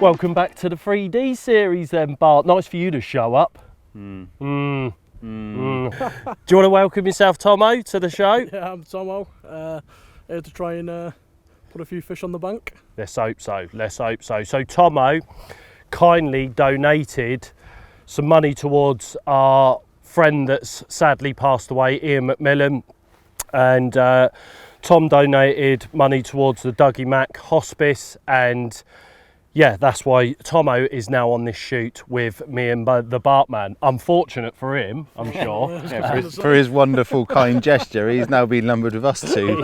Welcome back to the 3D series then, Bart. Nice for you to show up. Do you want to welcome yourself, Tommo, to the show? Yeah, I'm Tommo. Here to try and put a few fish on the bank. Let's hope so, let's hope so. So Tommo kindly donated some money towards our friend that's sadly passed away, Ian McMillan, and Tom donated money towards the Dougie Mac Hospice, and yeah, that's why Tommo is now on this shoot with me and the Bartman. Unfortunate for him, I'm sure. Yeah, for his wonderful, kind gesture, he's now been lumbered with us two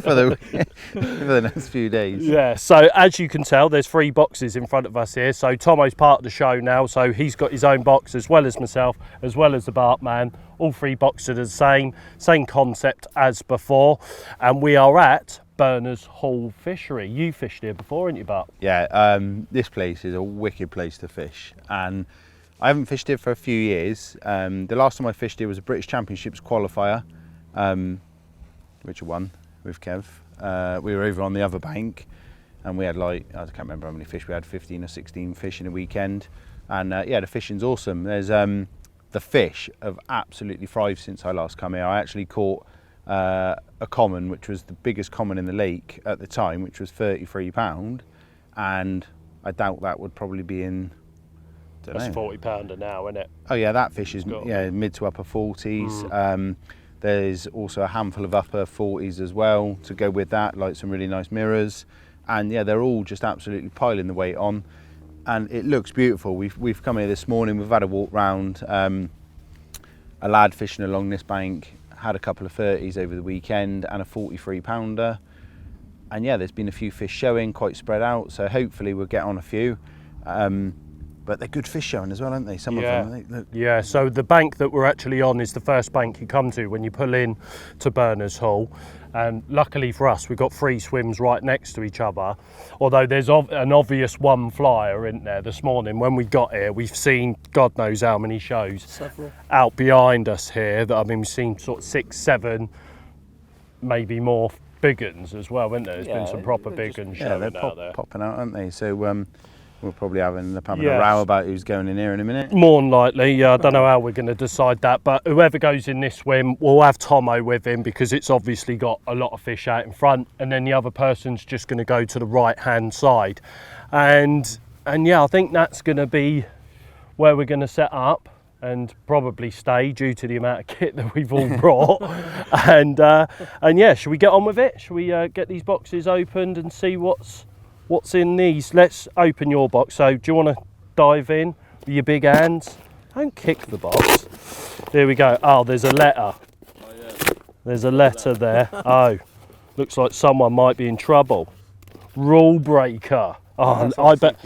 for the next few days. Yeah, so as you can tell, there's 3 boxes in front of us here. So Tommo's part of the show now, so he's got his own box as well as myself, as well as the Bartman. All 3 boxes are the same concept as before. And we are at Berners Hall Fishery. You fished here before, haven't you, Bart? Yeah, this place is a wicked place to fish, and I haven't fished here for a few years. The last time I fished here was a British Championships qualifier, which I won with Kev. We were over on the other bank, and we had I can't remember how many fish we had, 15 or 16 fish in a weekend, and yeah, the fishing's awesome. There's the fish have absolutely thrived since I last come here. I actually caught a common, which was the biggest common in the lake at the time, which was £33, and I doubt that would probably be in, That's £40 now, isn't it? Oh yeah, that fish is mid to upper 40s. There's also a handful of upper 40s as well to go with that, like some really nice mirrors, and yeah, they're all just absolutely piling the weight on, and it looks beautiful. We've come here this morning, we've had a walk round, a lad fishing along this bank had a couple of 30s over the weekend and a 43-pounder, and yeah, there's been a few fish showing, quite spread out, so hopefully we'll get on a few, but they're good fish showing as well, aren't they? Some of them, they look... Yeah, so the bank that we're actually on is the first bank you come to when you pull in to Berners Hall, and luckily for us we've got 3 swims right next to each other, although there's an obvious one flyer in there. This morning when we got here, we've seen God knows how many shows Several. out behind us here. That, I mean, we've seen sort of 6, 7, maybe more big uns as well, isn't there? There's been some proper big uns showing out there. Popping out, aren't they? So we'll probably having a row about who's going in here in a minute. More than likely, I don't know how we're going to decide that, but whoever goes in this swim, we'll have Tommo with him because it's obviously got a lot of fish out in front, and then the other person's just going to go to the right-hand side. And yeah, I think that's going to be where we're going to set up and probably stay due to the amount of kit that we've all brought. and yeah, should we get on with it? Should we get these boxes opened and see what's in these? Let's open your box. So do you want to dive in with your big hands? Don't kick the box. There we go. Oh, there's a letter. There's a letter there. Oh, looks like someone might be in trouble. Rule breaker. Oh, I bet.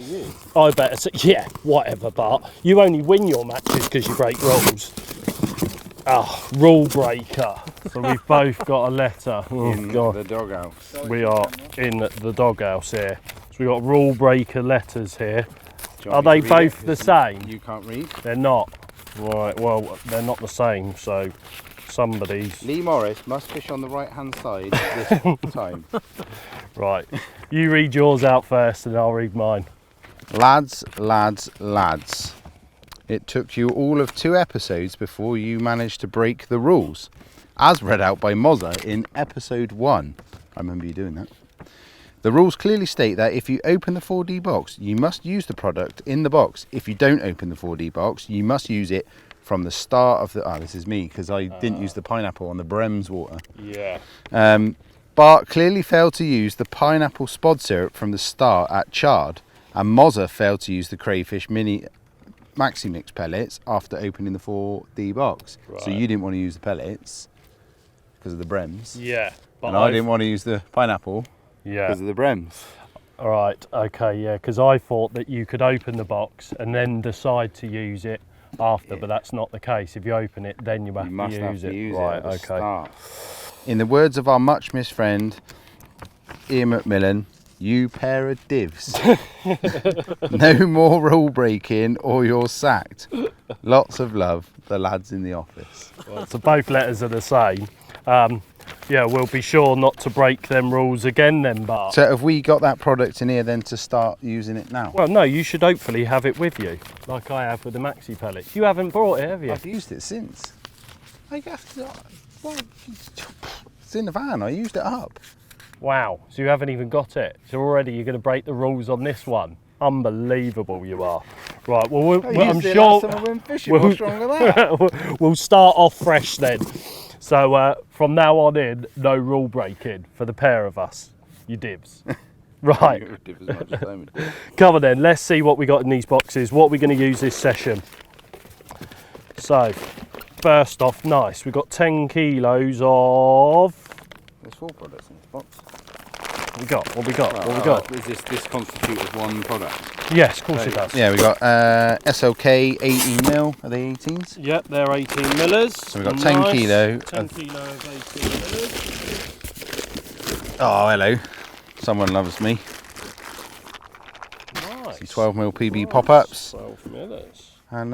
Yeah, whatever, Bart. You only win your matches because you break rules. Oh, rule breaker. So we've both got a letter. Oh, in God. the doghouse. We are in the doghouse here. So we've got rule breaker letters here. Are they both the same? You can't read? They're not. Right, well, they're not the same, so somebody's... Lee Morris must fish on the right-hand side this time. Right, you read yours out first and I'll read mine. Lads. It took you all of 2 episodes before you managed to break the rules, as read out by Moz in episode 1. I remember you doing that. The rules clearly state that if you open the 4D box, you must use the product in the box. If you don't open the 4D box, you must use it from the start of the... Oh, this is me, because I didn't use the pineapple on the Brems water. Yeah. Bart clearly failed to use the pineapple spod syrup from the start at Chard, and Moz failed to use the crayfish maxi mix pellets after opening the 4D box. Right. So you didn't want to use the pellets because of the Brems. Yeah. But And I didn't want to use the pineapple because of the Brems. All right, okay, yeah, because I thought that you could open the box and then decide to use it after, but that's not the case. If you open it, then you have to use it. Right, okay. Start. In the words of our much missed friend, Ian McMillan, you pair of divs. No more rule breaking or you're sacked. Lots of love, the lads in the office. Well, so both letters are the same. yeah, we'll be sure not to break them rules again then, Bart. So have we got that product in here then to start using it now? Well, no, you should hopefully have it with you, like I have with the maxi pellets. You haven't brought it, have you? I've used it since. I have to, well, it's in the van, I used it up. Wow, so you haven't even got it. So already you're going to break the rules on this one. Unbelievable you are. Right, well, I'm sure What's wrong with that? we'll start off fresh then. So from now on in, no rule breaking for the pair of us. You dibs. Right. Come on then, let's see what we got in these boxes. What we're going to use this session. So, first off, nice. We've got 10 kilos of... There's 4 products in this box. What we got? What we got? What we got? Is this constitute of one product? Yes, of course it does. Yeah, we got SLK 18mm. Are they 18s? Yep, they're 18 millers. So we've got 10 kilo. 10 kilo of 18 millers. Oh, hello. Someone loves me. Nice. 12mm PB pop-ups. 12 millers. And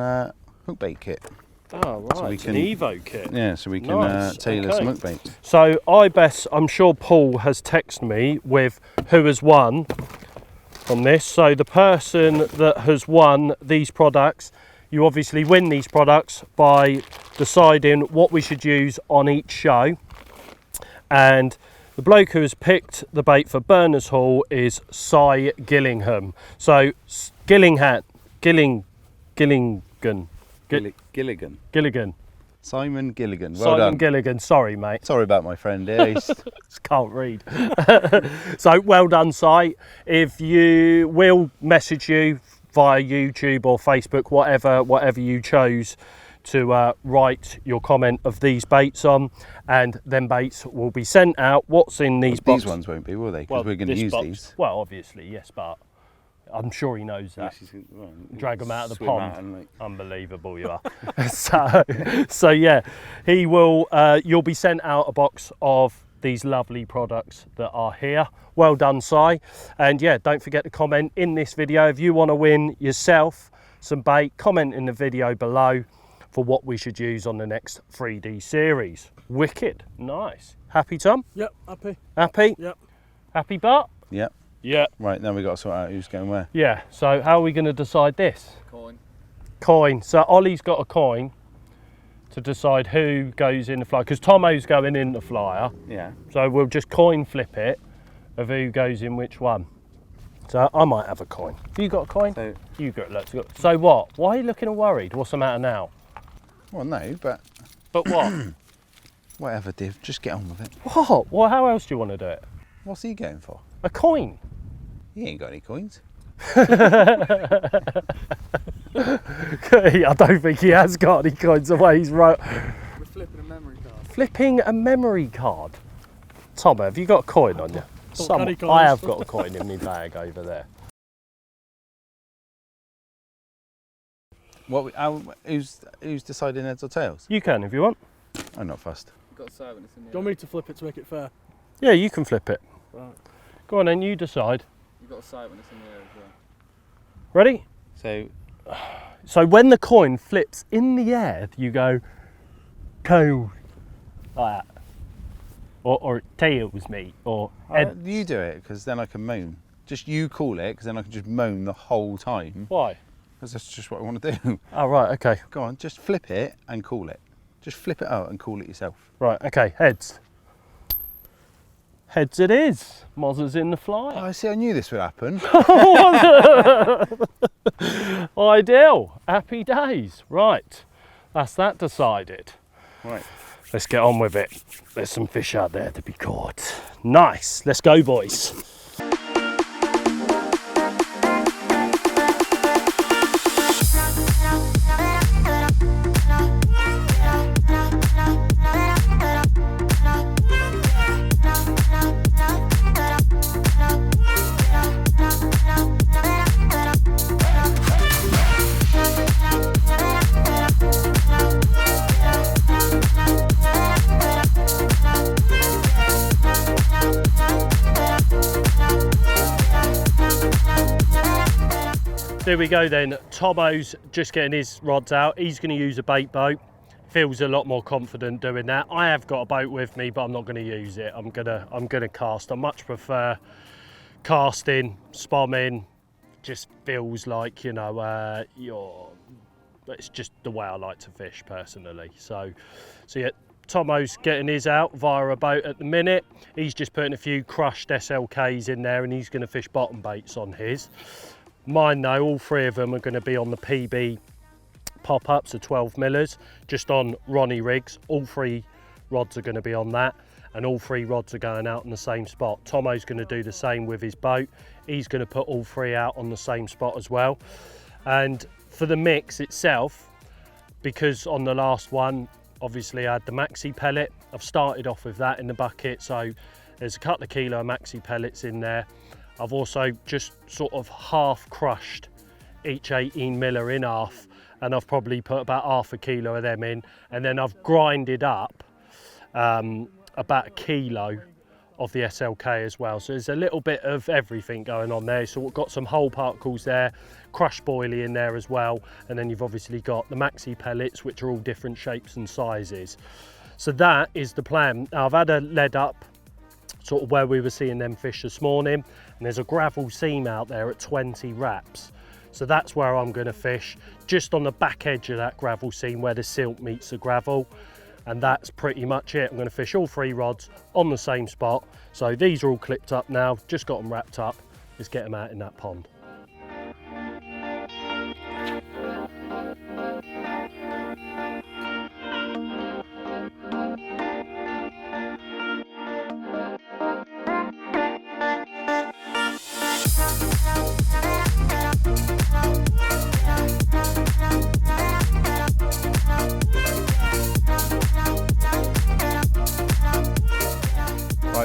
hook bait kit. Oh, right. So we It's can- an Evo kit. Yeah, so we can Nice, tailor okay. some hook bait. So I'm sure Paul has texted me with who has won from this. So the person that has won these products, you obviously win these products by deciding what we should use on each show. And the bloke who has picked the bait for Berners Hall is Cy Gillingham. So Gillingham. Gilligan. Simon Gilligan. Well Simon done. Gilligan, sorry mate. Sorry about my friend here. Just can't read. So well done, Si. If you will message you via YouTube or Facebook, whatever you chose to write your comment of these baits on, and them baits will be sent out. What's in these boxes? These ones won't be, will they? Because we're going to this use box- these. Well, obviously, yes, but I'm sure he knows that. Drag them out of the Swim pond. out and, like, Unbelievable you are. so yeah, he will. You'll be sent out a box of these lovely products that are here. Well done, Si. And yeah, don't forget to comment in this video if you want to win yourself some bait. Comment in the video below for what we should use on the next 3D series. Wicked, nice. Happy, Tom? Yep, happy. Happy? Yep. Happy, Bart? Yep. Yeah. Right, now we've got to sort out who's going where. Yeah, so how are we going to decide this? Coin. So Ollie's got a coin to decide who goes in the flyer, because Tommo's going in the flyer. Yeah. So we'll just coin flip it of who goes in which one. So I might have a coin. Have you got a coin? So, You got lots. So what? Why are you looking all worried? What's the matter now? well, no, but But what? whatever, Div. Just get on with it. What? Well, how else do you want to do it? What's he going for? A coin? He ain't got any coins. I don't think he has got any coins the way he's right. We're flipping a memory card. Flipping a memory card. Tom, have you got a coin on you? carry coins. I have got a coin in my bag over there. Who's deciding heads or tails? You can if you want. I'm not fussed. Do you want me to flip it to make it fair? Yeah, you can flip it. Right. Go on then, you decide. You've got to sight when it's in the air as well. Ready? So, So when the coin flips in the air, you go, tails, like that. Or tails, mate, or head. you do it, because then I can moan. Just you call it, because then I can just moan the whole time. Why? Because that's just what I want to do. Oh, right, okay. Go on, just flip it and call it. Just flip it out and call it yourself. Right, okay, heads. Heads it is. Moz's in the flyer. Oh, I see, I knew this would happen. Ideal. Happy days. Right, that's that decided. Right. Let's get on with it. There's some fish out there to be caught. Nice. Let's go, boys. There we go then. Tommo's just getting his rods out. He's going to use a bait boat. feels a lot more confident doing that. I have got a boat with me, but I'm not going to use it. I'm gonna cast. I much prefer casting, spomming. Just feels like, you know, it's just the way I like to fish personally. So yeah, Tommo's getting his out via a boat at the minute. He's just putting a few crushed SLKs in there, and he's going to fish bottom baits on his. Mine though, all three of them are going to be on the PB pop-ups, the 12 millers, just on Ronnie rigs. All three rods are going to be on that, and all three rods are going out in the same spot. Tommo's going to do the same with his boat. He's going to put all three out on the same spot as well. And for the mix itself, because on the last one, obviously I had the maxi pellet. I've started off with that in the bucket, so there's a couple of kilo of maxi pellets in there. I've also just sort of half crushed each 18 miller in half, and I've probably put about half a kilo of them in, and then I've grinded up about a kilo of the SLK as well. So there's a little bit of everything going on there. So we've got some whole particles there, crushed boilie in there as well, and then you've obviously got the maxi pellets, which are all different shapes and sizes. So that is the plan. Now I've had a lead up sort of where we were seeing them fish this morning, and there's a gravel seam out there at 20 wraps. So that's where I'm going to fish, just on the back edge of that gravel seam where the silt meets the gravel. And that's pretty much it. I'm going to fish all three rods on the same spot. So these are all clipped up now, just got them wrapped up. Let's get them out in that pond.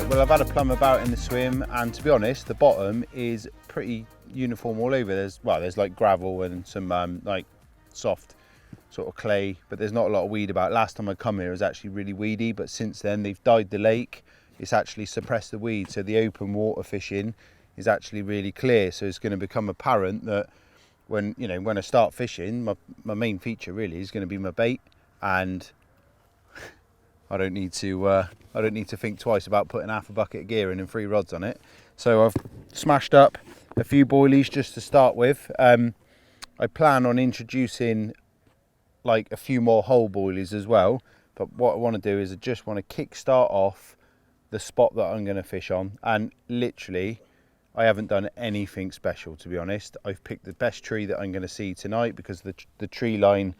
Well, I've had a plumb about in the swim, and to be honest, the bottom is pretty uniform all over. There's like gravel and some like soft sort of clay, but there's not a lot of weed about. Last time I come here it was actually really weedy, but since then they've dyed the lake. It's actually suppressed the weed, so the open water fishing is actually really clear. So it's going to become apparent that when I start fishing, my main feature really is going to be my bait, and I don't need to think twice about putting half a bucket of gear in and 3 rods on it. So I've smashed up a few boilies just to start with. I plan on introducing like a few more whole boilies as well. But what I want to do is I just want to kick start off the spot that I'm going to fish on. And literally, I haven't done anything special, to be honest. I've picked the best tree that I'm going to see tonight, because the tree line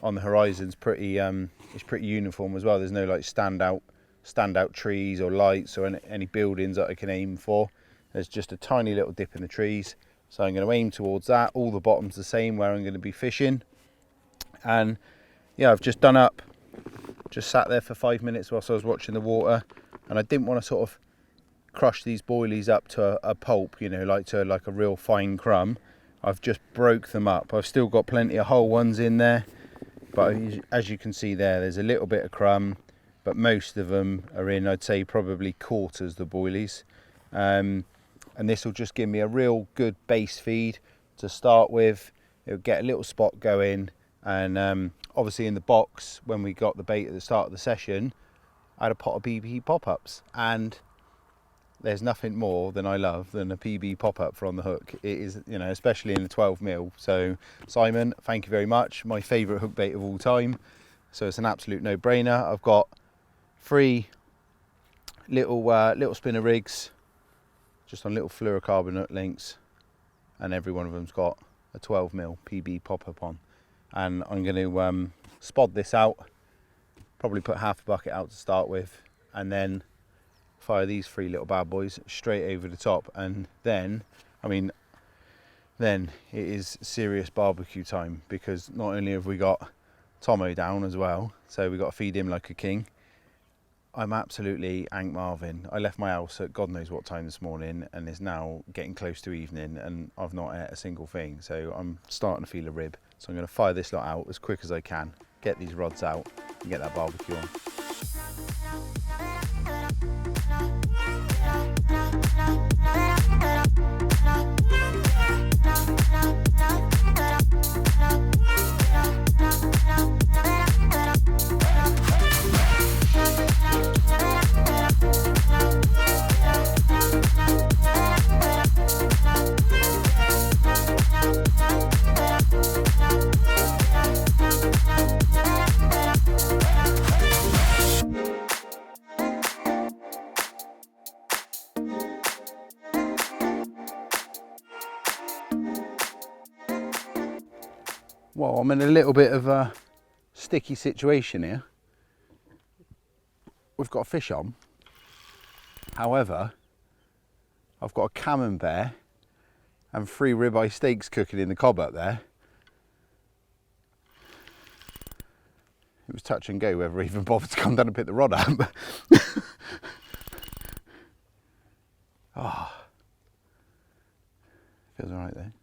on the horizon's pretty uniform as well. There's no like standout trees or lights or any buildings that I can aim for. There's just a tiny little dip in the trees, so I'm going to aim towards that. All the bottom's the same where I'm going to be fishing. And yeah, I've just sat there for 5 minutes whilst I was watching the water, and I didn't want to sort of crush these boilies up to a pulp, like a real fine crumb. I've just broke them up. I've still got plenty of whole ones in there, but as you can see there's a little bit of crumb, but most of them are in, I'd say, probably quarters the boilies. And this will just give me a real good base feed to start with. It'll get a little spot going, and obviously in the box, when we got the bait at the start of the session, I had a pot of PB pop-ups, and there's nothing more than I love than a PB pop-up for on the hook. It is, especially in the 12 mil. So Simon, thank you very much. My favourite hook bait of all time. So it's an absolute no-brainer. I've got 3 little spinner rigs, just on little fluorocarbon links, and every one of them's got a 12 mil PB pop-up on. And I'm going to spod this out, probably put half a bucket out to start with, and then fire these 3 little bad boys straight over the top. And then it is serious barbecue time, because not only have we got Tommo down as well, so we've got to feed him like a king. I'm absolutely Hank Marvin. I left my house at God knows what time this morning, and it's now getting close to evening, and I've not ate a single thing. So I'm starting to feel a rib. So I'm going to fire this lot out as quick as I can, get these rods out, and get that barbecue on. Well, I'm in a little bit of a sticky situation here. We've got a fish on. However, I've got a camembert and 3 ribeye steaks cooking in the cob up there. It was touch and go whether I even bothered to come down and pick the rod up. Oh, feels all right there.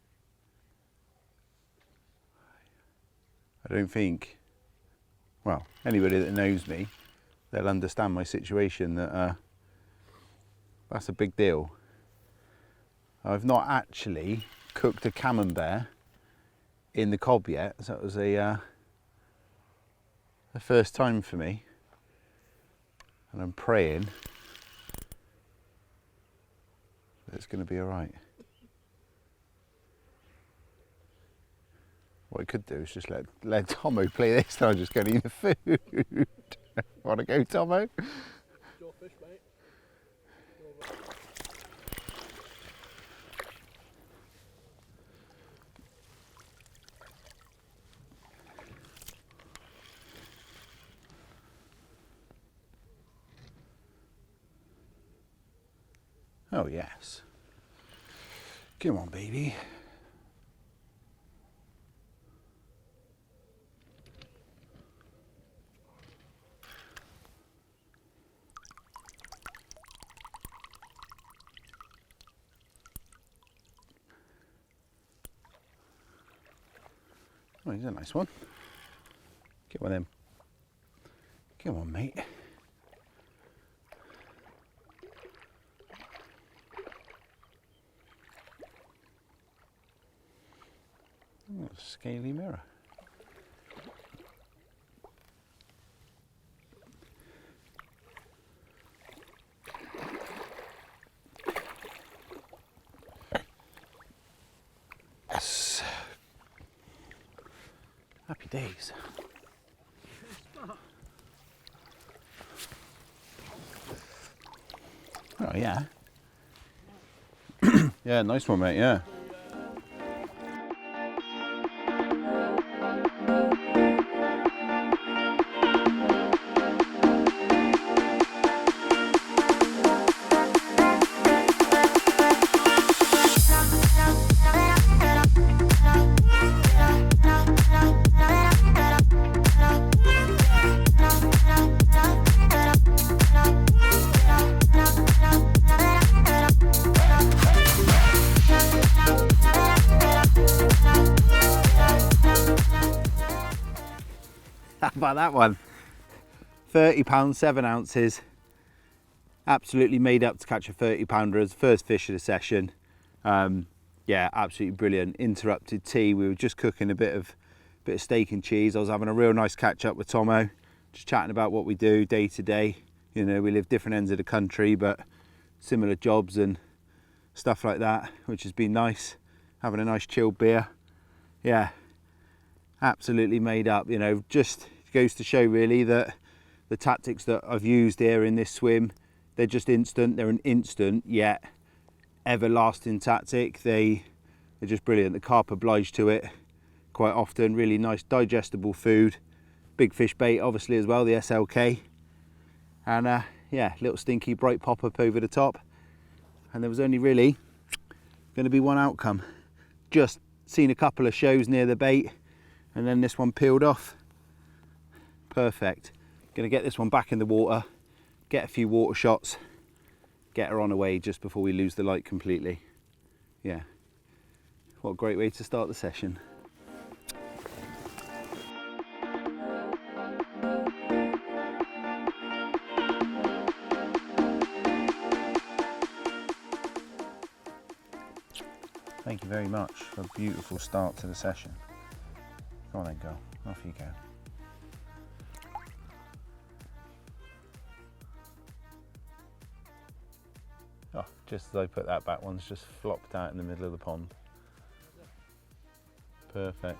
I don't think, well, anybody that knows me, they'll understand my situation, that that's a big deal. I've not actually cooked a camembert in the cob yet, so it was the first time for me, and I'm praying that it's going to be all right. What I could do is just let Tommo play this, and I'm just going to eat the food. Want to go, Tommo? Your fish, mate. Oh yes. Come on, baby. Oh, he's a nice one. Get one of them. Come on, mate. Oh, scaly mirror. Yes. Happy days. Oh yeah. Yeah, nice one, mate, yeah. How about that one? £30, 7 ounces. Absolutely made up to catch a 30 pounder as first fish of the session. Yeah, absolutely brilliant. Interrupted tea. We were just cooking a bit of steak and cheese. I was having a real nice catch up with Tommo, just chatting about what we do day to day. You know, we live different ends of the country, but similar jobs and stuff like that, which has been nice. Having a nice chilled beer. Yeah, absolutely made up. You know, just goes to show really that the tactics that I've used here in this swim, they're just instant. They're an instant yet everlasting tactic. They're just brilliant. The carp oblige to it quite often. Really nice digestible food. Big fish bait obviously as well, the SLK. And yeah, little stinky bright pop up over the top. And there was only really going to be one outcome. Just seen a couple of shows near the bait, and then this one peeled off. Perfect. Going to get this one back in the water, get a few water shots, get her on her way just before we lose the light completely. Yeah, what a great way to start the session. Thank you very much for a beautiful start to the session. Go on then, girl. Off you go. Oh, just as I put that back, one's just flopped out in the middle of the pond. Perfect.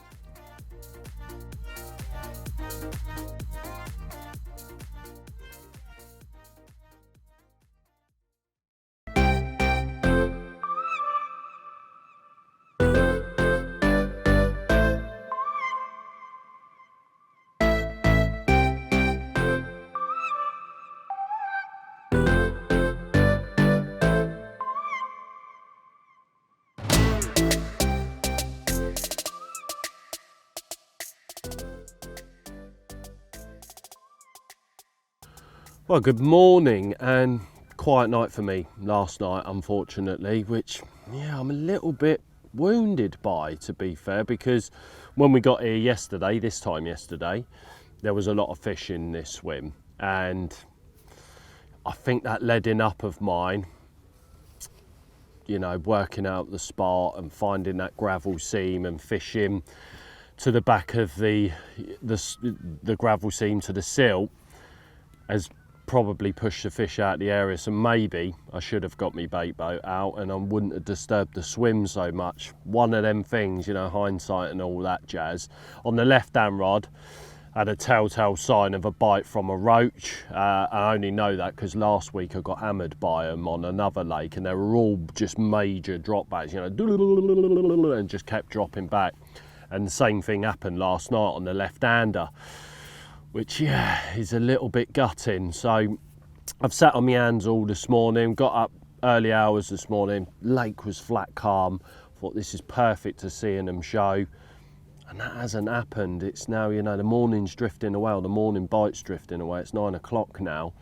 Well, good morning, and quiet night for me last night, unfortunately, which, yeah, I'm a little bit wounded by, to be fair, because when we got here yesterday, this time yesterday, there was a lot of fish in this swim, and I think that leading up of mine, you know, working out the spot and finding that gravel seam and fishing to the back of the gravel seam to the silt has probably pushed the fish out of the area. So maybe I should have got my bait boat out and I wouldn't have disturbed the swim so much. One of them things, you know, hindsight and all that jazz. On the left hand rod, I had a telltale sign of a bite from a roach. I only know that because last week I got hammered by them on another lake, and they were all just major dropbacks, you know, and just kept dropping back. And the same thing happened last night on the left-hander, which, yeah, is a little bit gutting. So I've sat on my hands all this morning, got up early hours this morning, lake was flat calm, thought this is perfect to seeing them show, and that hasn't happened. It's now, you know, the morning's drifting away, or the morning bite's drifting away. It's 9 o'clock now.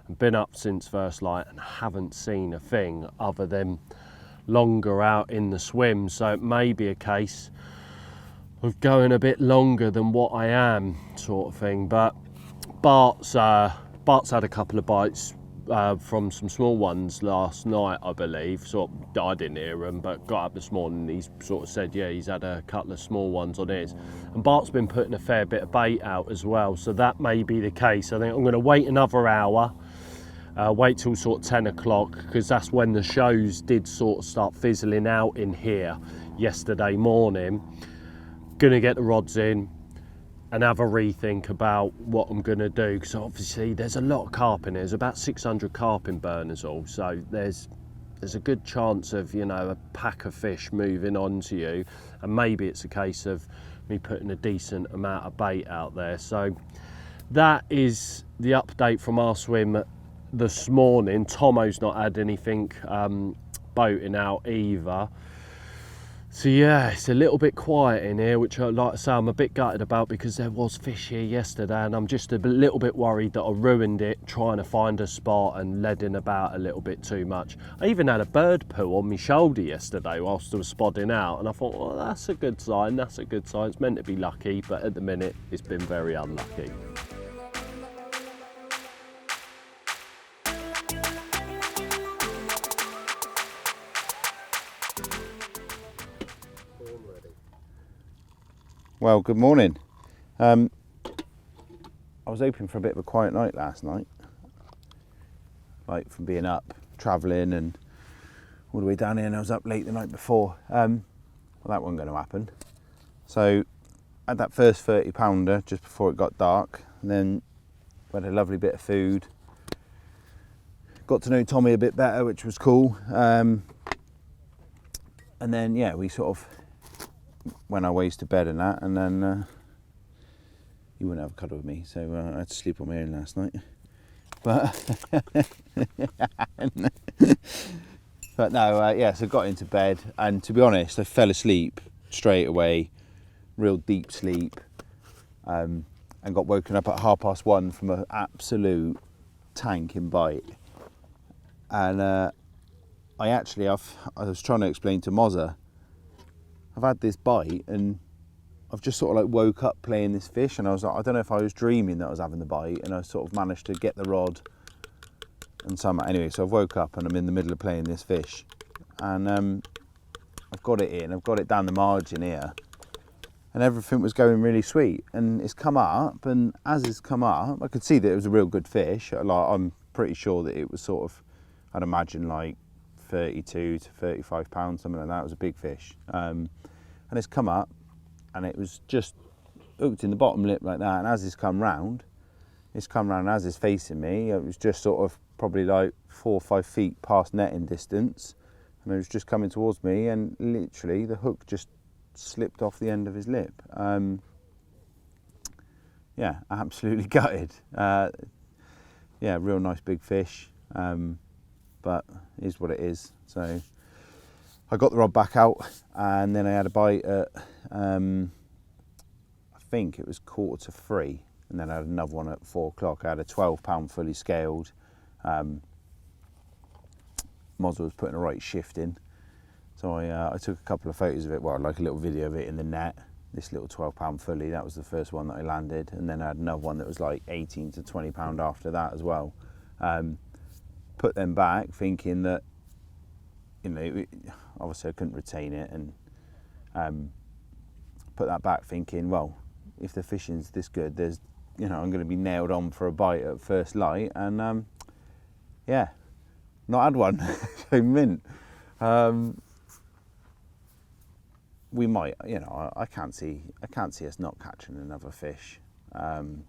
I've been up since first light and haven't seen a thing other than longer out in the swim. So it may be a case of going a bit longer than what I am, sort of thing. But Bart's had a couple of bites from some small ones last night, I believe. So I didn't hear them, but got up this morning and he's sort of said, yeah, he's had a couple of small ones on his. And Bart's been putting a fair bit of bait out as well, so that may be the case. I think I'm going to wait another hour, wait till sort of 10 o'clock, because that's when the shows did sort of start fizzling out in here yesterday morning. Gonna get the rods in and have a rethink about what I'm going to do, because obviously there's a lot of carp in here. There's about 600 carp in Berners Hall, so there's a good chance of, you know, a pack of fish moving on to you, and maybe it's a case of me putting a decent amount of bait out there. So that is the update from our swim this morning. Tommo's not had anything boating out either. So yeah, it's a little bit quiet in here, which, like I say, I'm a bit gutted about, because there was fish here yesterday and I'm just a little bit worried that I ruined it trying to find a spot and leading about a little bit too much. I even had a bird poo on my shoulder yesterday whilst I was spodding out, and I thought, well, that's a good sign, that's a good sign. It's meant to be lucky, but at the minute it's been very unlucky. Well, good morning. I was hoping for a bit of a quiet night last night, like from being up, travelling and all the way down here, and I was up late the night before. Well, that wasn't going to happen. So I had that first 30 pounder just before it got dark, and then we had a lovely bit of food. Got to know Tommy a bit better, which was cool. And then, yeah, we sort of went our ways to bed and that, and then he wouldn't have a cuddle with me, so I had to sleep on my own last night. But no, yeah, so got into bed, and to be honest, I fell asleep straight away, real deep sleep, and got woken up at 1:30 from an absolute tanking bite. And I was trying to explain to Mozza, I've had this bite and I've just sort of like woke up playing this fish, and I was like, I don't know if I was dreaming that I was having the bite, and I sort of managed to get the rod and somehow, anyway, so I've woke up and I'm in the middle of playing this fish, and I've got it in, I've got it down the margin here, and everything was going really sweet, and it's come up, and as it's come up, I could see that it was a real good fish. Like, I'm pretty sure that it was sort of, I'd imagine like 32 to 35 pounds, something like that. It was a big fish, and it's come up and it was just hooked in the bottom lip like that, and as it's come round as it's facing me, it was just sort of probably like 4 or 5 feet past netting distance, and it was just coming towards me, and literally the hook just slipped off the end of his lip. Yeah, absolutely gutted. Yeah, real nice big fish, but it is what it is. So I got the rod back out, and then I had a bite at I think it was 2:45. and then I had another one at 4 o'clock. I had a 12 pound fully scaled. Moz was putting a right shift in, so I took a couple of photos of it, well, like a little video of it in the net. This little 12 pound fully, that was the first one that I landed, and then I had another one that was like 18 to 20 pound after that as well. Put them back thinking that, you know, obviously I couldn't retain it, and put that back thinking, well, if the fishing's this good, there's, you know, I'm going to be nailed on for a bite at first light, and yeah, not had one. So mint. We might, you know, I can't see us not catching another fish. You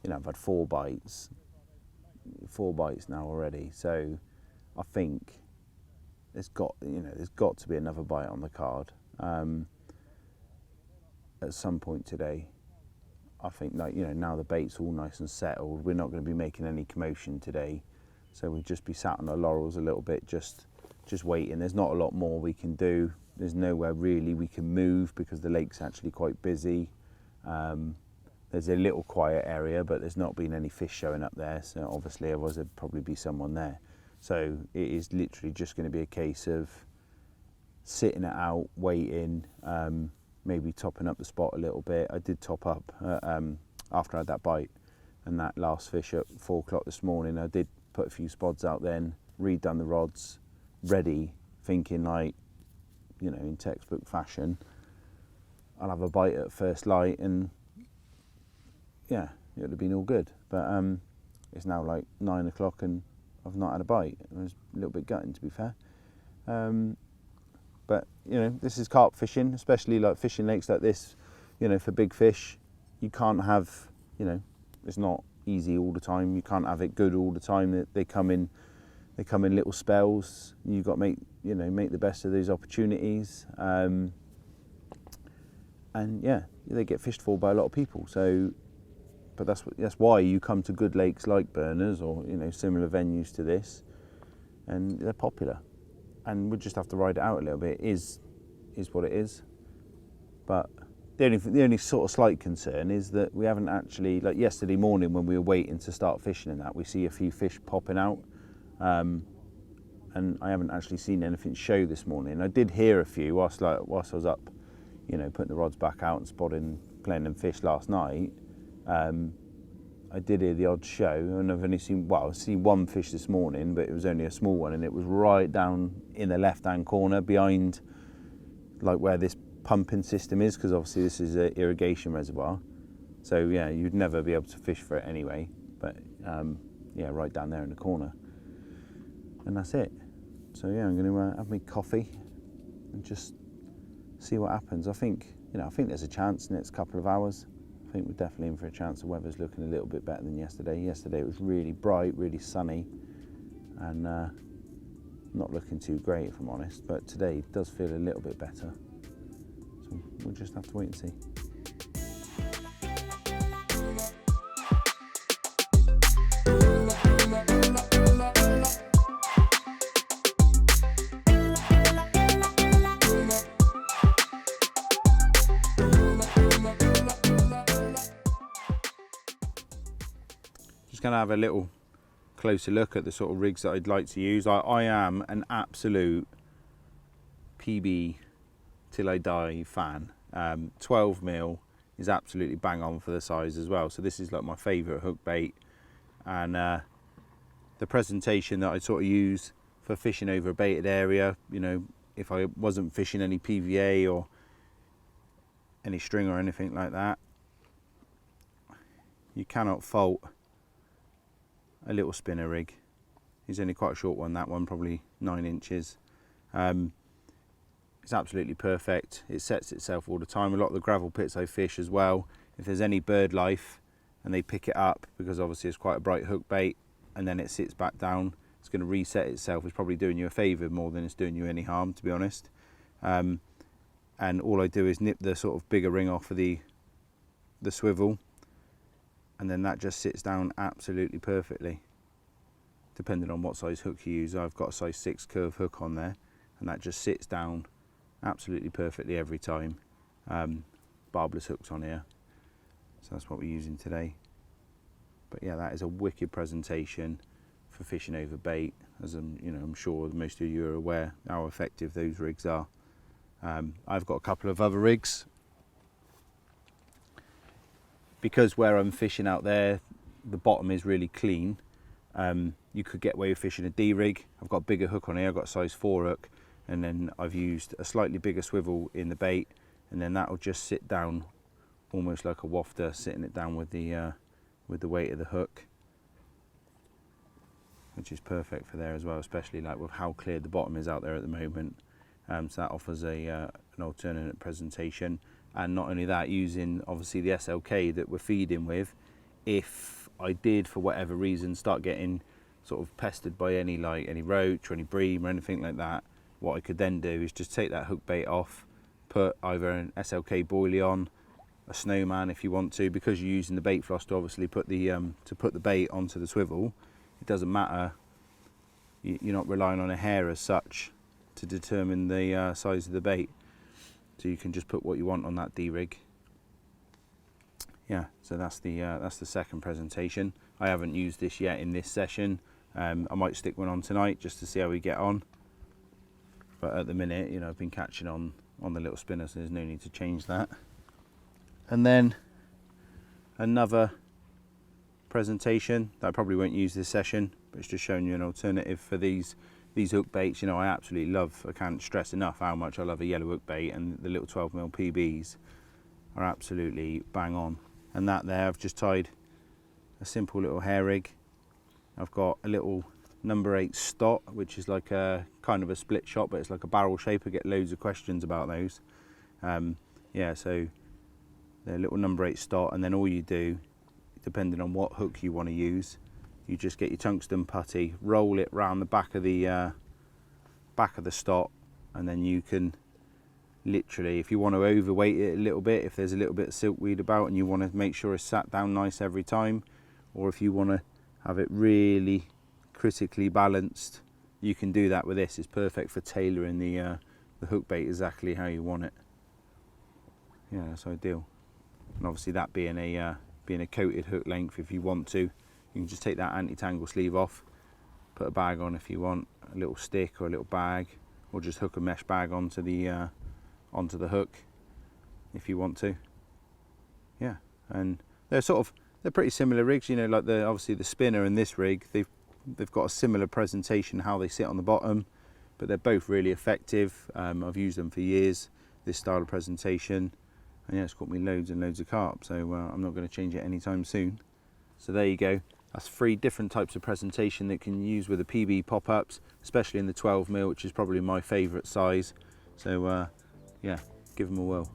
know, I've had 4 bites now already, so I think there's got to be another bite on the card at some point today. I think, like, you know, now the bait's all nice and settled, we're not going to be making any commotion today, so we'll just be sat on our laurels a little bit, just waiting. There's not a lot more we can do. There's nowhere really we can move because the lake's actually quite busy. There's a little quiet area, but there's not been any fish showing up there, so obviously otherwise there'd probably be someone there. So it is literally just going to be a case of sitting it out, waiting, maybe topping up the spot a little bit. I did top up after I had that bite and that last fish at 4 o'clock this morning. I did put a few spods out then, redone the rods, ready, thinking, like, you know, in textbook fashion, I'll have a bite at first light, and yeah, it would have been all good. But it's now like 9 o'clock and I've not had a bite. I was a little bit gutting, to be fair. But you know, this is carp fishing, especially like fishing lakes like this. You know, for big fish, you can't have, you know, it's not easy all the time. You can't have it good all the time. They come in little spells. You've got to make the best of those opportunities. And yeah, they get fished for by a lot of people. So, but that's why you come to good lakes like Berners, or, you know, similar venues to this, and they're popular. And we'll just have to ride it out a little bit. It is what it is. But the only sort of slight concern is that we haven't actually, like yesterday morning when we were waiting to start fishing and that, we see a few fish popping out. And I haven't actually seen anything show this morning. I did hear a few whilst I was up, you know, putting the rods back out and spotting, playing them fish last night. I did hear the odd show, and I've only seen, I've seen one fish this morning, but it was only a small one, and it was right down in the left-hand corner behind, like, where this pumping system is, because obviously this is an irrigation reservoir. So yeah, you'd never be able to fish for it anyway. But yeah, right down there in the corner. And that's it. So yeah, I'm going to have my coffee and just see what happens. I think there's a chance in the next couple of hours. I think we're definitely in for a chance. The weather's looking a little bit better than yesterday. Yesterday it was really bright, really sunny, and not looking too great, if I'm honest. But today does feel a little bit better. So we'll just have to wait and see. Just going to have a little closer look at the sort of rigs that I'd like to use. I am an absolute PB till I die fan. 12mm is absolutely bang on for the size as well. So this is like my favourite hook bait, and the presentation that I sort of use for fishing over a baited area, you know, if I wasn't fishing any PVA or any string or anything like that, you cannot fault a little spinner rig. It's only quite a short one, that one, probably 9 inches. It's absolutely perfect. It sets itself all the time. A lot of the gravel pits I fish as well, if there's any bird life and they pick it up, because obviously it's quite a bright hook bait, and then it sits back down, it's going to reset itself. It's probably doing you a favour more than it's doing you any harm, to be honest. And all I do is nip the sort of bigger ring off of the swivel, and then that just sits down absolutely perfectly, depending on what size hook you use. I've got a size 6 curve hook on there, and that just sits down absolutely perfectly every time. Barbless hooks on here, so that's what we're using today. But yeah, that is a wicked presentation for fishing over bait, as I'm sure most of you are aware how effective those rigs are. I've got a couple of other rigs because where I'm fishing out there, the bottom is really clean. You could get away with fishing a D rig. I've got a bigger hook on here. I've got a size 4 hook, and then I've used a slightly bigger swivel in the bait, and then that'll just sit down almost like a wafter, sitting it down with the weight of the hook, which is perfect for there as well, especially like with how clear the bottom is out there at the moment. So that offers an alternate presentation. And not only that, using obviously the SLK that we're feeding with, if I did for whatever reason start getting sort of pestered by any roach or any bream or anything like that, what I could then do is just take that hook bait off, put either an SLK boilie on, a snowman if you want to, because you're using the bait floss to obviously put the bait onto the swivel. It doesn't matter, you're not relying on a hair as such to determine the size of the bait, so you can just put what you want on that D rig. Yeah, so that's the second presentation. I haven't used this yet in this session. I might stick one on tonight just to see how we get on, but at the minute, I've been catching on the little spinner, so there's no need to change that. And then another presentation that I probably won't use this session, but it's just showing you an alternative for these hook baits. I absolutely love, I can't stress enough how much I love a yellow hook bait, and the little 12mm PBs are absolutely bang on. And that there, I've just tied a simple little hair rig. I've got a little number 8 stot, which is like a kind of a split shot, but it's like a barrel shape. I get loads of questions about those. Yeah, so the little number 8 stot, and then all you do, depending on what hook you want to use, you just get your tungsten putty, roll it round the back of the stot, and then you can literally, if you want to overweight it a little bit, if there's a little bit of silkweed about and you want to make sure it's sat down nice every time, or if you want to have it really critically balanced, you can do that with this. It's perfect for tailoring the hook bait exactly how you want it. Yeah, that's ideal. And obviously that being a coated hook length, if you want to, you can just take that anti-tangle sleeve off, put a bag on if you want, a little stick or a little bag, or just hook a mesh bag onto the hook if you want to. Yeah, and they're pretty similar rigs, like obviously the spinner and this rig, they've got a similar presentation how they sit on the bottom, but they're both really effective. I've used them for years, this style of presentation, and yeah, it's got me loads and loads of carp, so I'm not going to change it anytime soon. So there you go. That's 3 different types of presentation that you can use with the PB pop-ups, especially in the 12mm, which is probably my favourite size. So yeah, give them a whirl.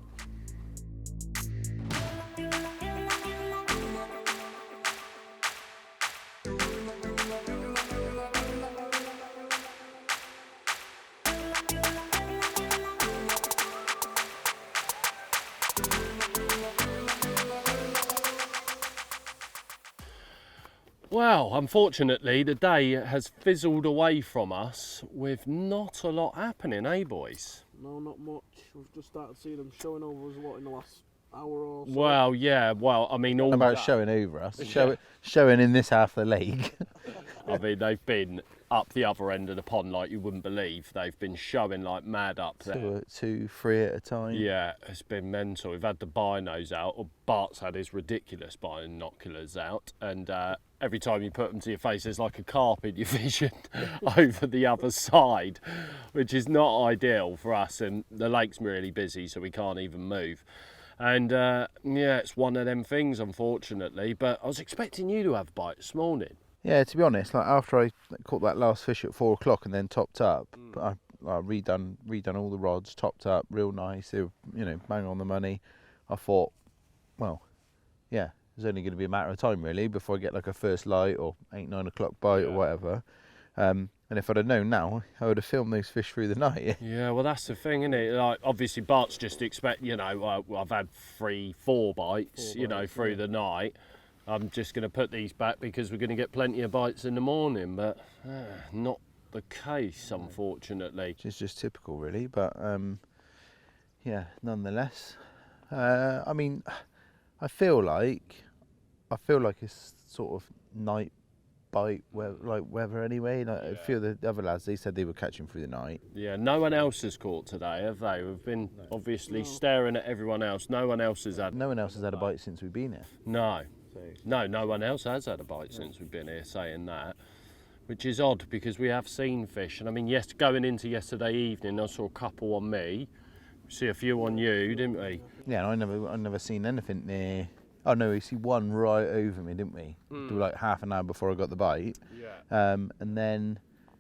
Well, unfortunately, the day has fizzled away from us with not a lot happening, eh, boys? No, not much. We've just started seeing them showing over us in the last hour or so. Well, yeah, I mean, all About that, showing over us, Yeah. showing in this half of the lake. I mean, they've been up the other end of the pond like you wouldn't believe. They've been showing like mad up there. 2, 3 at a time. Yeah, it's been mental. We've had the binos out, or Bart's had his ridiculous binoculars out, and every time you put them to your face, there's like a carp in your vision over the other side, which is not ideal for us, and the lake's really busy, so we can't even move. And yeah, it's one of them things, unfortunately, but I was expecting you to have a bite this morning. Yeah, to be honest, like after I caught that last fish at 4 o'clock and then topped up, I redone all the rods, topped up, real nice. They were, bang on the money. I thought, well, yeah, it's only going to be a matter of time really before I get like a first light or 8, 9 o'clock bite or whatever. And if I'd have known now, I would have filmed those fish through the night. Yeah, well, that's the thing, isn't it? Like, obviously, Bart's just I've had 3, 4 bites, through the night. I'm just going to put these back because we're going to get plenty of bites in the morning, but not the case, unfortunately. Which is just typical, really. But yeah, nonetheless, I mean, I feel like it's sort of night bite weather anyway. Like, a few of the other lads, they said they were catching through the night. Yeah, no one else has caught today, have they? We've been obviously staring at everyone else. No one else has had. No one else has had a bite since we've been here. No, So, no one else has had a bite since we've been here. Saying that, which is odd because we have seen fish, and I mean, yes, going into yesterday evening, I saw a couple on me. See a few on you, didn't we? yeah, and I never seen anything near. Oh no, we see one right over me, didn't we? Do like half an hour before I got the bite. Yeah. And then,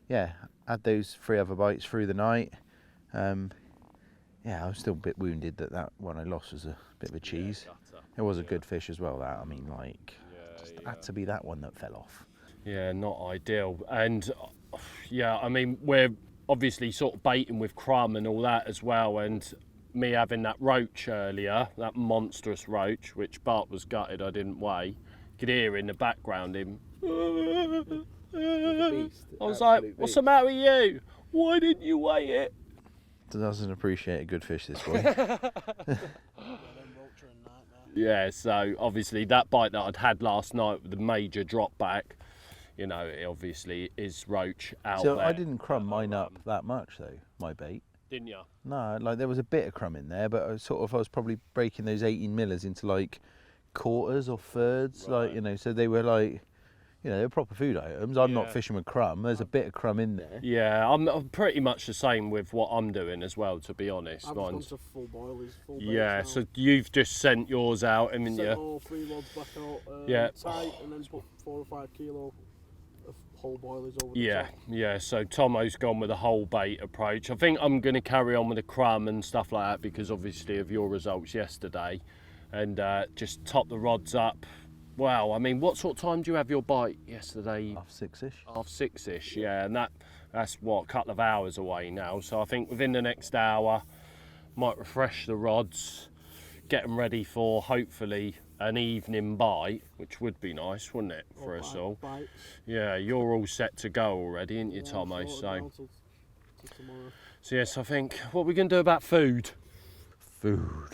yeah, had those 3 other bites through the night. Yeah, I was still a bit wounded that one I lost was a bit of a cheese. It was a good fish as well. That, I mean, like, just had to be that one that fell off. Yeah, not ideal. And yeah, I mean, we're obviously sort of baiting with crumb and all that as well. And me having that roach earlier, that monstrous roach, which Bart was gutted I didn't weigh. You could hear in the background him. I was like, what's the matter with you? Why didn't you weigh it? Doesn't appreciate a good fish, this boy. Yeah, so obviously that bite that I'd had last night with the major drop back, you know, it obviously is roach out So there. I didn't crumb mine up that much though, my bait. Didn't you? No, like there was a bit of crumb in there, but I was probably breaking those 18 millers into like quarters or thirds, Right. like, you know, so they were like, you know, they're proper food items. I'm not Yeah. fishing with crumb. There's a bit of crumb in there. Yeah, I'm pretty much the same with what I'm doing as well, to be honest. I've gone Mine's, to full boilies, full yeah, baits so you've just sent yours out, haven't now. Sent you? all 3 rods back out Yeah. tight, and then put 4 or 5 kilo of whole boilies over the Yeah, top. yeah, so Tommo's gone with a whole bait approach. I think I'm going to carry on with the crumb and stuff like that because obviously of your results yesterday, and just top the rods up. Wow, I mean, what sort of time do you have your bite yesterday? 6-ish. 6-ish, yeah, and that's what, a couple of hours away now. So I think within the next hour, might refresh the rods, get them ready for hopefully an evening bite, which would be nice, wouldn't it, for Or us all? bites. Yeah, you're all set to go already, aren't you, Yeah, Tommo? sorted So, down till tomorrow. so yes, I think what are we going to do about food? Food.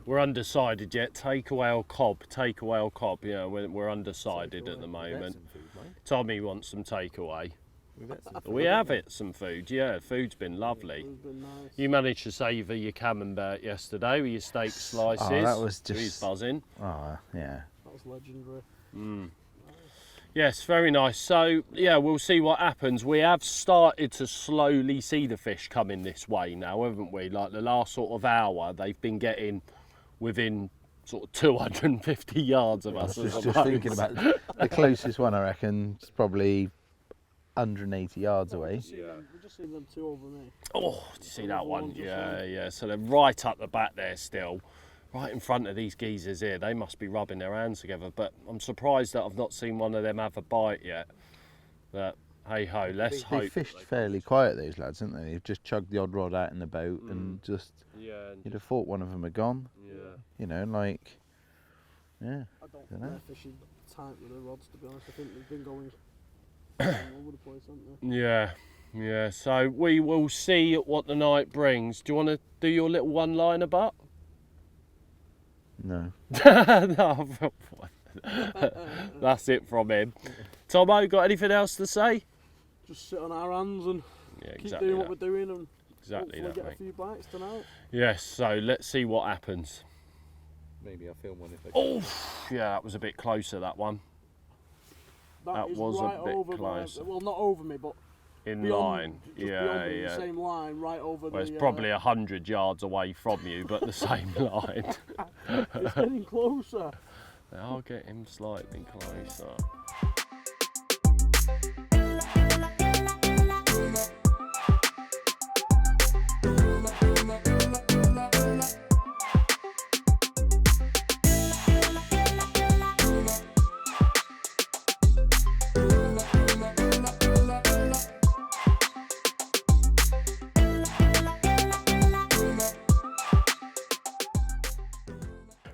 We're undecided yet. Takeaway or cob? Takeaway or cob? Yeah, we're undecided at the moment. Tommy wants some takeaway. We have it, some food. Yeah, food's been lovely. It's been nice. You managed to savour your camembert yesterday with your steak slices. Oh, that was He's just... buzzing. Oh, yeah. That was legendary. Yes, very nice. So, yeah, we'll see what happens. We have started to slowly see the fish coming this way now, haven't we? Like the last sort of hour, they've been getting within sort of 250 yards of us. I was just thinking about the closest one, I reckon, is probably 180 yards away. We just seen them 2 over me. Oh, do you see that one? Yeah, yeah. So they're right up the back there still, right in front of these geezers here. They must be rubbing their hands together, but I'm surprised that I've not seen one of them have a bite yet. But hey ho, let's hope. They fished fairly quiet, those lads, haven't they? They've just chugged the odd rod out in the boat and just... Yeah, You'd have thought one of them had gone. yeah. You know, like... Yeah. I don't think Dunno. they're fishing tight with the rods, to be honest. I think they've been going all over the place, haven't they? Yeah, yeah. So we will see what the night brings. Do you want to do your little one-liner, Bart? No. No, that's it from him. Tommo, got anything else to say? Just sit on our hands and Yeah, keep exactly doing that. what we're doing and Exactly hopefully that, get mate. a few bites tonight. Yes. So let's see what happens. Maybe I'll film one if I can. Oh, yeah, that was a bit closer. That one That is was a right bit over closer. well, not over me, but in beyond, line. just Yeah, beyond me, yeah. the same line, right over Well, the... it's probably 100 yards away from you, but the same line. It's getting closer. I'll get him slightly closer.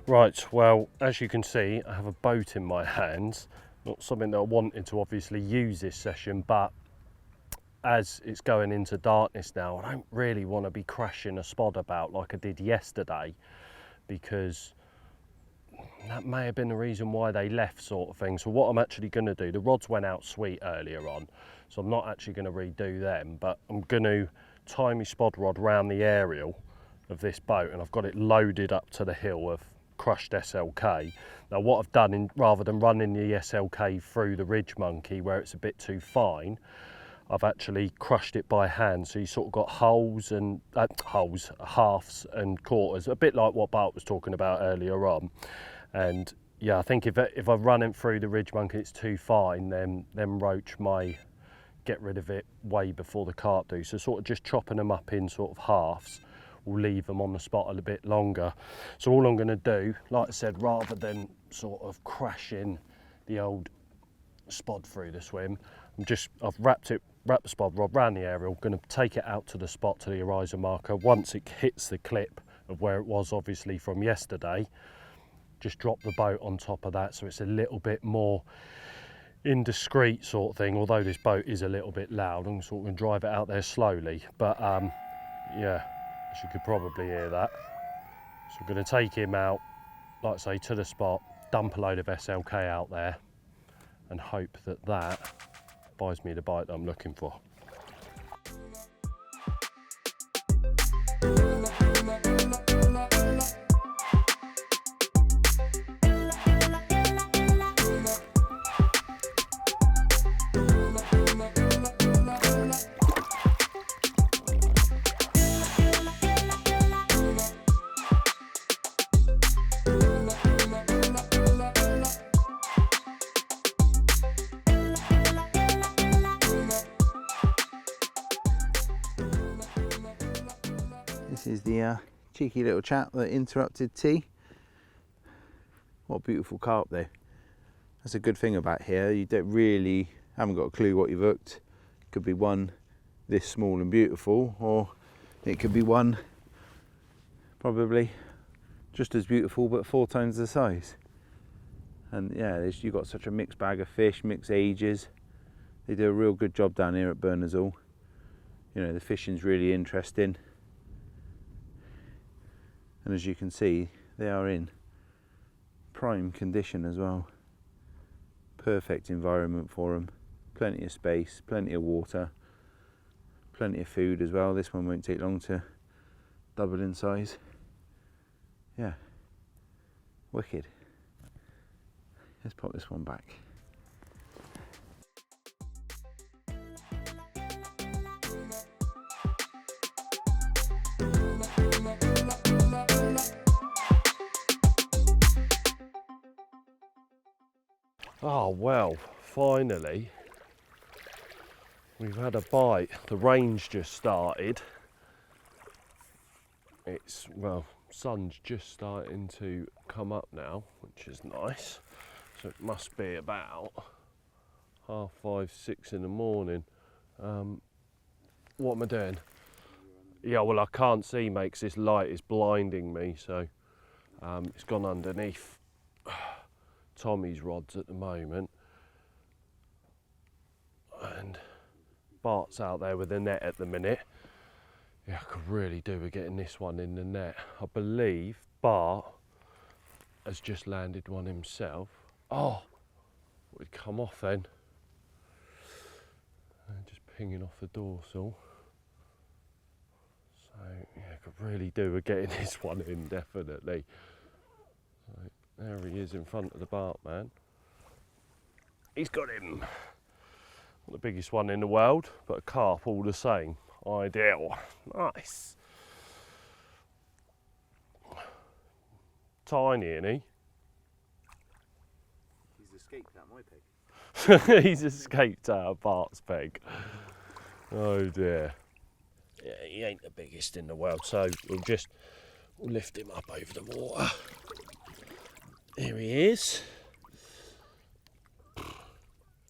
Right, well, as you can see, I have a boat in my hands. Not something that I wanted to obviously use this session, but as it's going into darkness now, I don't really want to be crashing a spot about like I did yesterday, because that may have been the reason why they left, sort of thing. So what I'm actually going to do, the rods went out sweet earlier on, so I'm not actually going to redo them, but I'm going to tie my spod rod round the aerial of this boat, and I've got it loaded up to the hill of crushed SLK. Now what I've done, rather than running the SLK through the ridge monkey where it's a bit too fine, I've actually crushed it by hand, so you sort of got halves, halves and quarters, a bit like what Bart was talking about earlier on. And yeah, I think if I run it through the ridge monkey, it's too fine, then roach may get rid of it way before the carp do. So sort of just chopping them up in sort of halves will leave them on the spot a little bit longer. So all I'm going to do, like I said, rather than sort of crashing the old spod through the swim, I've wrapped the spod rod round the aerial, going to take it out to the spot, to the horizon marker. Once it hits the clip of where it was obviously from yesterday, just drop the boat on top of that, so it's a little bit more indiscreet sort of thing. Although this boat is a little bit loud, I'm sort of going to drive it out there slowly, but yeah, as you could probably hear that. So I'm going to take him out, like I say, to the spot, dump a load of SLK out there, and hope that that buys me the bite that I'm looking for. This is the cheeky little chap that interrupted tea. What a beautiful carp though. That's a good thing about here, you haven't got a clue what you've hooked. It could be one this small and beautiful, or it could be one probably just as beautiful but 4 times the size. And yeah, you've got such a mixed bag of fish, mixed ages. They do a real good job down here at Berners Hall. You know, the fishing's really interesting. And as you can see, they are in prime condition as well. Perfect environment for them. Plenty of space, plenty of water, plenty of food as well. This one won't take long to double in size. Yeah, wicked. Let's pop this one back. Oh well, finally we've had a bite. The rain's just started. It's, well, sun's just starting to come up now, which is nice. So it must be about 5:30, 6 in the morning. What am I doing? Yeah, well, I can't see, mate, 'cause this light is blinding me. So it's gone underneath Tommy's rods at the moment, and Bart's out there with the net at the minute. Yeah, I could really do with getting this one in the net. I believe Bart has just landed one himself. Oh, would come off then. And just pinging off the dorsal. So yeah, I could really do with getting this one in, definitely. So, there he is in front of the Bart man. He's got him. Not the biggest one in the world, but a carp all the same. Ideal. Nice. Tiny, isn't he? He's escaped out my peg. He's escaped out of Bart's peg. Oh dear. Yeah, he ain't the biggest in the world, so we'll lift him up over the water. Here he is.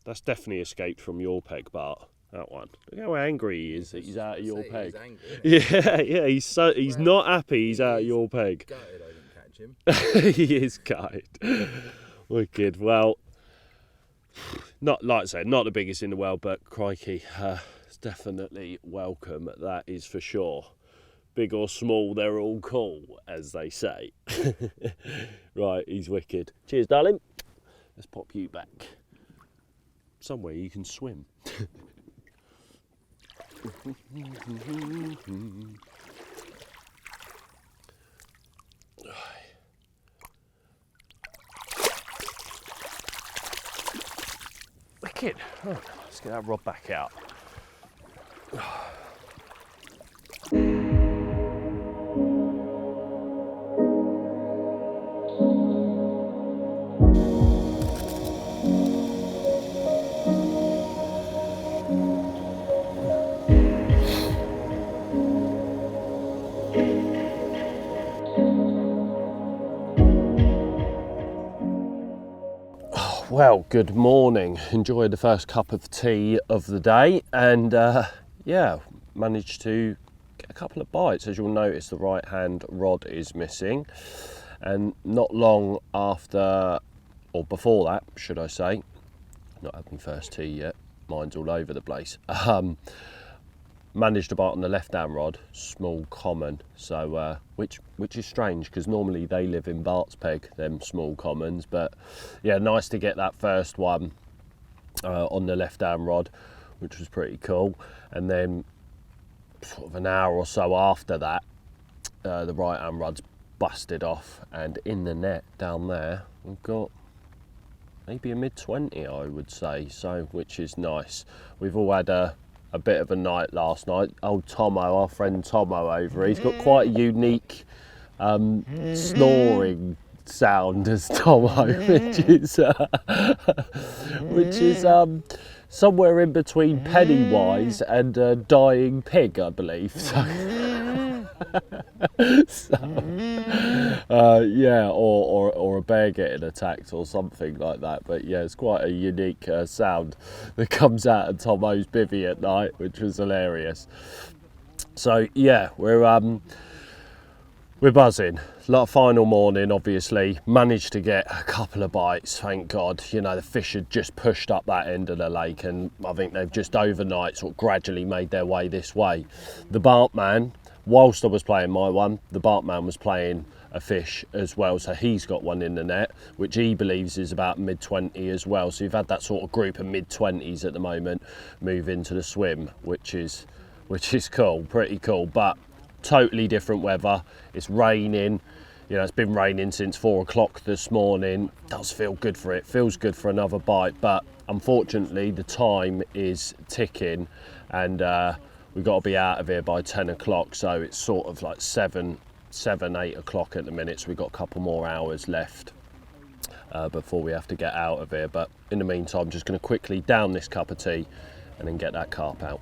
That's definitely escaped from your peg, Bart. That one. Look how angry he is that he's out of your peg. He's angry, Yeah, he's not happy he's out of your peg. gutted I didn't catch him. He is gutted. Wicked. Well, not like I said, not the biggest in the world, but crikey, it's definitely welcome. That is for sure. Big or small, they're all cool, as they say. Right, he's wicked. Cheers, darling. Let's pop you back. Somewhere you can swim. Wicked. Oh, let's get that rod back out. Well, good morning. Enjoyed the first cup of tea of the day, and yeah, managed to get a couple of bites. As you'll notice, the right hand rod is missing, and not long after, or before that, should I say, not had my first tea yet, mine's all over the place, managed to bite on the left hand rod, small common, so which is strange because normally they live in Bart's peg, them small commons, but yeah, nice to get that first one on the left hand rod, which was pretty cool. And then sort of an hour or so after that, the right hand rod's busted off, and in the net down there we've got maybe a mid-20, I would say, so which is nice. We've all had a bit of a night last night. Old Tommo, our friend Tommo over, he's got quite a unique snoring sound as Tommo, which is somewhere in between Pennywise and a dying pig, I believe. Yeah, or a bear getting attacked or something like that. But yeah, it's quite a unique sound that comes out of Tommo's bivvy at night, which was hilarious. So yeah, we're buzzing. Like final morning, obviously, managed to get a couple of bites, thank God. You know, the fish had just pushed up that end of the lake, and I think they've just overnight sort of gradually made their way this way. The Bartman, whilst I was playing my one, the Bartman was playing a fish as well, so he's got one in the net, which he believes is about mid-20 as well. So you've had that sort of group of mid-20s at the moment move into the swim, which is cool, pretty cool. But totally different weather. It's raining. You know, it's been raining since 4 o'clock this morning. Does feel good for it. Feels good for another bite, but unfortunately the time is ticking, and we've got to be out of here by 10 o'clock. So it's sort of like 7, 8 o'clock at the minute. So we've got a couple more hours left before we have to get out of here. But in the meantime, I'm just going to quickly down this cup of tea and then get that carp out.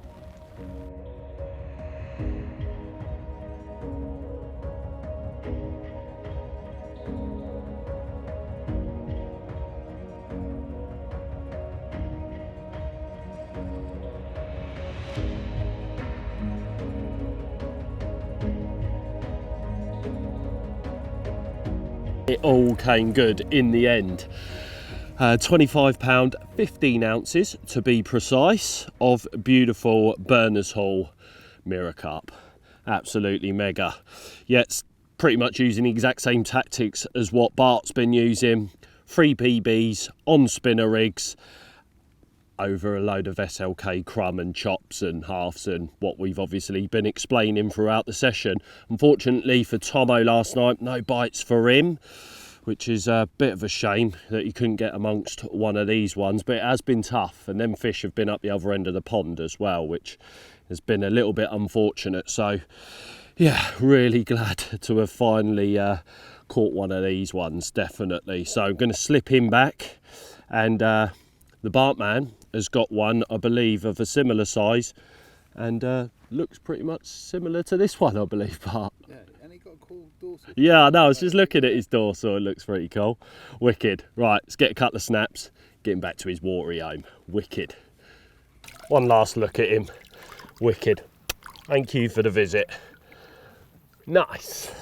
It all came good in the end. £25, 15 ounces to be precise, of beautiful Berners Hall mirror carp. Absolutely mega. Yet pretty much using the exact same tactics as what Bart's been using. 3 PBs on spinner rigs over a load of SLK crumb and chops and halves, and what we've obviously been explaining throughout the session. Unfortunately for Tommo last night, no bites for him, which is a bit of a shame that he couldn't get amongst one of these ones, but it has been tough, and them fish have been up the other end of the pond as well, which has been a little bit unfortunate. So yeah, really glad to have finally caught one of these ones, definitely. So I'm going to slip him back, and the Bartman has got one, I believe, of a similar size, and looks pretty much similar to this one, I believe, Bart. Yeah, and he got a cool dorsal. Yeah, I know, I was just looking at his dorsal, it looks pretty cool. Wicked. Right, let's get a couple of snaps, get him back to his watery home. Wicked. One last look at him. Wicked. Thank you for the visit. Nice.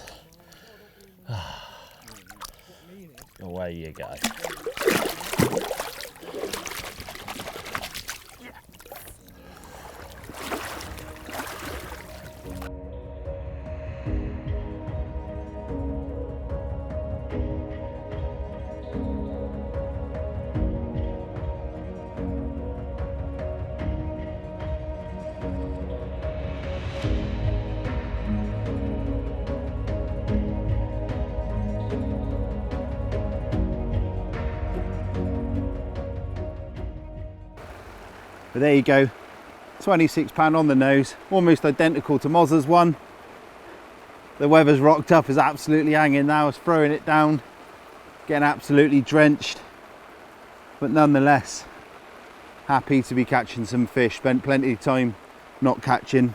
Away you go. But there you go, £26 on the nose, almost identical to Moz's one. The weather's rocked up, is absolutely hanging now, it's throwing it down, getting absolutely drenched. But nonetheless, happy to be catching some fish. Spent plenty of time not catching.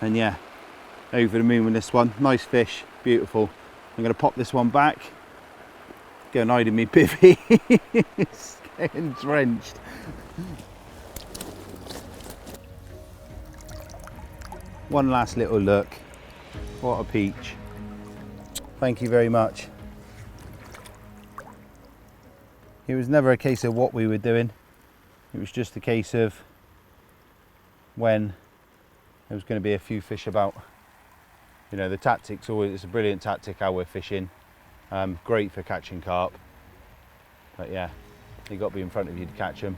And yeah, over the moon with this one. Nice fish, beautiful. I'm going to pop this one back. Go and hide in me bivvy. It's getting drenched. One last little look. What a peach. Thank you very much. It was never a case of what we were doing. It was just a case of when there was going to be a few fish about. You know, the tactic's always, it's a brilliant tactic how we're fishing. Great for catching carp. But yeah, you've got to be in front of you to catch them.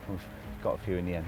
We've got a few in the end.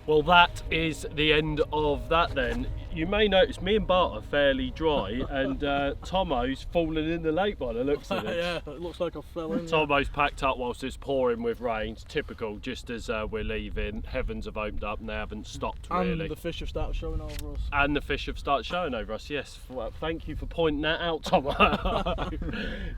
Well, that is the end of that then. You may notice me and Bart are fairly dry and Tommo's fallen in the lake by the looks of it. Yeah, it looks like I fell in. Tommo's packed up whilst it's pouring with rain. It's typical, just as we're leaving. Heavens have opened up and they haven't stopped really. And the fish have started showing over us. And the fish have started showing over us, yes. Well, thank you for pointing that out, Tommo.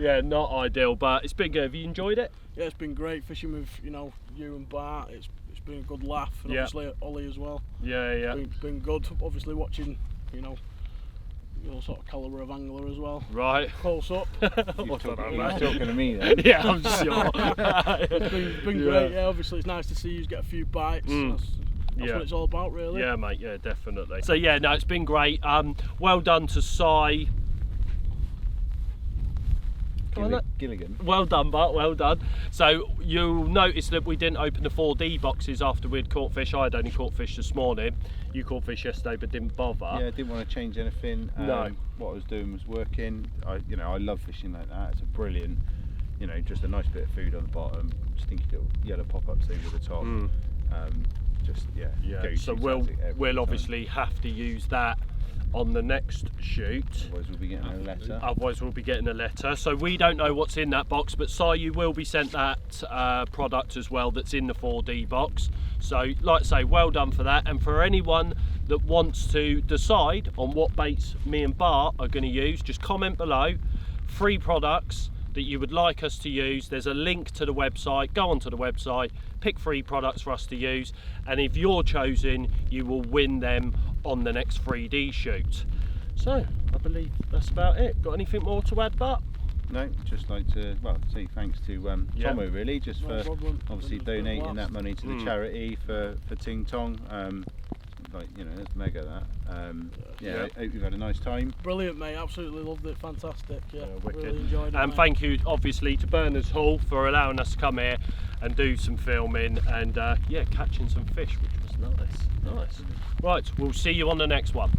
Yeah, not ideal, but it's been good. Have you enjoyed it? Yeah, it's been great fishing with, you know, you and Bart. It's been a good laugh, and obviously Ollie as well. Yeah, yeah. It's been good. Obviously watching, you know, your sort of calibre of angler as well. Right. Close up. You're talking to me then. Yeah, I'm sure. It's been great. Yeah, obviously it's nice to see you get a few bites. That's what it's all about, really. Yeah, mate. Yeah, definitely. So yeah, no, it's been great. Well done to Si. Gilligan. Well done, Bart, well done. So you'll notice that we didn't open the 4D boxes after we'd caught fish. I'd only caught fish this morning. You caught fish yesterday but didn't bother. Yeah, I didn't want to change anything. No. What I was doing was working. I love fishing like that. It's a brilliant, just a nice bit of food on the bottom, stinky little yellow pop-ups over the top. So we'll obviously have to use that on the next shoot. Otherwise we'll be getting a letter. So we don't know what's in that box, but Si, you will be sent that product as well that's in the 4D box. So like I say, well done for that. And for anyone that wants to decide on what baits me and Bart are going to use, just comment below 3 products that you would like us to use. There's a link to the website. Go onto the website, pick 3 products for us to use, and if you're chosen, you will win them on the next 3D shoot. So I believe that's about it. Got anything more to add, Bart? No, just like to say thanks to Tommo really, just for obviously donating that money to the charity for Ting Tong. That's mega that. I hope you've had a nice time. Brilliant, mate, absolutely loved it, fantastic. Yeah, wicked. Really enjoyed it. And mate. thank you obviously to Berners Hall for allowing us to come here and do some filming and catching some fish, which was nice. Right, we'll see you on the next one.